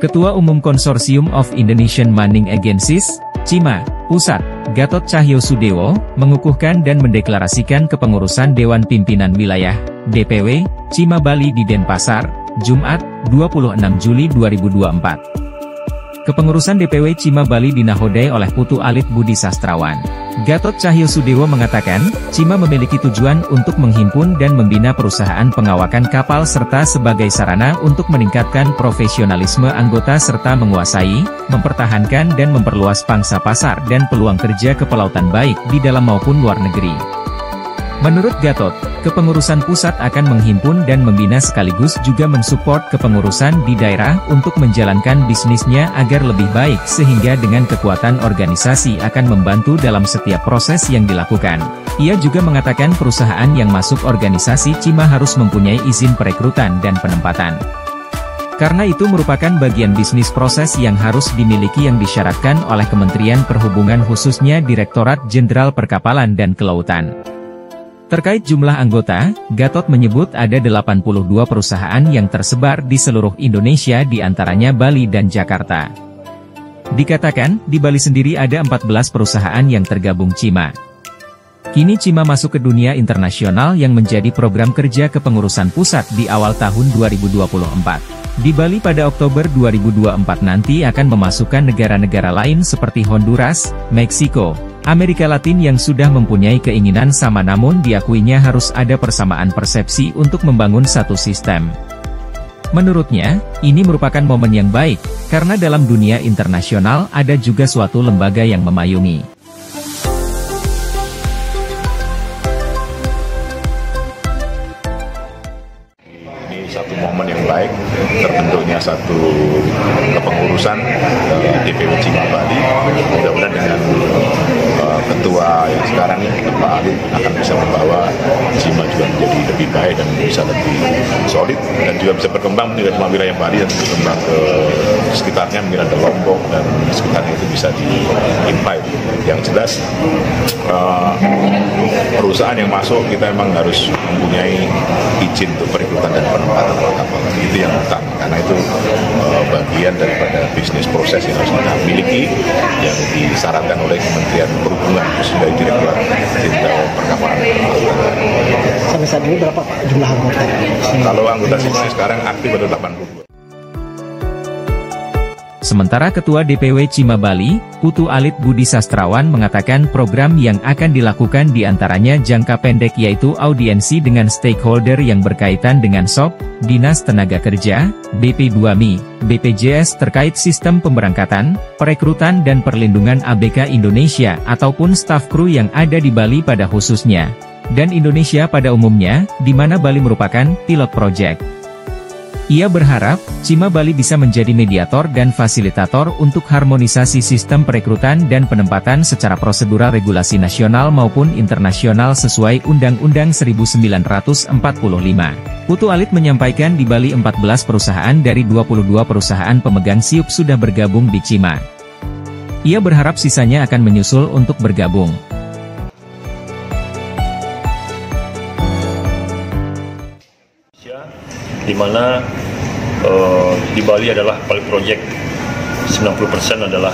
Ketua Umum Konsorsium of Indonesian Mining Agencies, CIMA, Pusat, Gatot Cahyosudewo, mengukuhkan dan mendeklarasikan kepengurusan Dewan Pimpinan Wilayah, DPW, CIMA Bali di Denpasar, Jumat, 26 Juli 2024. Kepengurusan DPW CIMA Bali dinahodai oleh Putu Alit Budi Sastrawan. Gatot Cahyosudewo mengatakan, CIMA memiliki tujuan untuk menghimpun dan membina perusahaan pengawakan kapal serta sebagai sarana untuk meningkatkan profesionalisme anggota serta menguasai, mempertahankan dan memperluas pangsa pasar dan peluang kerja kepelautan baik di dalam maupun luar negeri. Menurut Gatot, kepengurusan pusat akan menghimpun dan membina sekaligus juga mensupport kepengurusan di daerah untuk menjalankan bisnisnya agar lebih baik sehingga dengan kekuatan organisasi akan membantu dalam setiap proses yang dilakukan. Ia juga mengatakan perusahaan yang masuk organisasi CIMA harus mempunyai izin perekrutan dan penempatan. Karena itu merupakan bagian bisnis proses yang harus dimiliki yang disyaratkan oleh Kementerian Perhubungan khususnya Direktorat Jenderal Perkapalan dan Kelautan. Terkait jumlah anggota, Gatot menyebut ada 82 perusahaan yang tersebar di seluruh Indonesia di antaranya Bali dan Jakarta. Dikatakan, di Bali sendiri ada 14 perusahaan yang tergabung CIMA. Kini CIMA masuk ke dunia internasional yang menjadi program kerja kepengurusan pusat di awal tahun 2024. Di Bali pada Oktober 2024 nanti akan memasukkan negara-negara lain seperti Honduras, Meksiko, Amerika Latin yang sudah mempunyai keinginan sama namun diakuinya harus ada persamaan persepsi untuk membangun satu sistem. Menurutnya, ini merupakan momen yang baik, karena dalam dunia internasional ada juga suatu lembaga yang memayungi. Ini satu momen yang baik, terbentuknya satu kepengurusan DPW CIMA Bali. Mudah-mudahan dengan ketua yang sekarang ini, Pak Alit, akan bisa membawa CIMA juga menjadi lebih baik dan bisa lebih solid dan juga bisa berkembang tidak cuma wilayah Bali dan berkembang ke sekitarnya, mungkin ada Lombok dan sekitarnya itu bisa di-invite. Yang jelas perusahaan yang masuk kita memang harus mempunyai izin untuk perekrutan dan penempatan kapal. Itu yang utama karena itu bagian daripada bisnis proses yang harus kita miliki yang disarankan oleh Kementerian Perhubungan khususnya Direktorat Jenderal Perkapalan. Sampai saat ini berapa Pak jumlah anggota? Kalau anggota sini sekarang aktif ada 82. Sementara Ketua DPW CIMA Bali, Putu Alit Budi Sastrawan mengatakan program yang akan dilakukan diantaranya jangka pendek yaitu audiensi dengan stakeholder yang berkaitan dengan SOP, Dinas Tenaga Kerja, BP2MI, BPJS terkait sistem pemberangkatan, perekrutan dan perlindungan ABK Indonesia ataupun staf kru yang ada di Bali pada khususnya, dan Indonesia pada umumnya, di mana Bali merupakan pilot project. Ia berharap, CIMA Bali bisa menjadi mediator dan fasilitator untuk harmonisasi sistem perekrutan dan penempatan secara prosedural regulasi nasional maupun internasional sesuai Undang-Undang 1945. Putu Alit menyampaikan di Bali 14 perusahaan dari 22 perusahaan pemegang SIUP sudah bergabung di CIMA. Ia berharap sisanya akan menyusul untuk bergabung. Di mana di Bali adalah pilot project, 90% adalah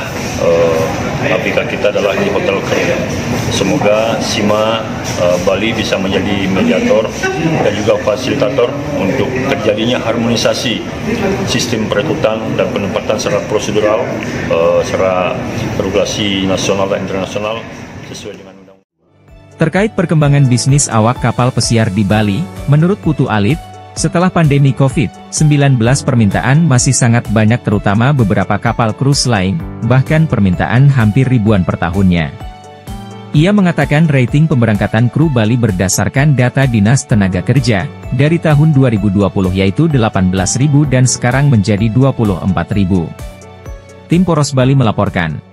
ABK kita adalah di hotel kru. Semoga CIMA Bali bisa menjadi mediator dan juga fasilitator untuk terjadinya harmonisasi sistem perekrutan dan penempatan secara prosedural, secara regulasi nasional dan internasional sesuai dengan undang-undang. Terkait perkembangan bisnis awak kapal pesiar di Bali, menurut Putu Alit, setelah pandemi COVID-19 permintaan masih sangat banyak terutama beberapa kapal cruise line, bahkan permintaan hampir ribuan per tahunnya. Ia mengatakan rating pemberangkatan kru Bali berdasarkan data Dinas Tenaga Kerja, dari tahun 2020 yaitu 18.000 dan sekarang menjadi 24.000. Tim Poros Bali melaporkan.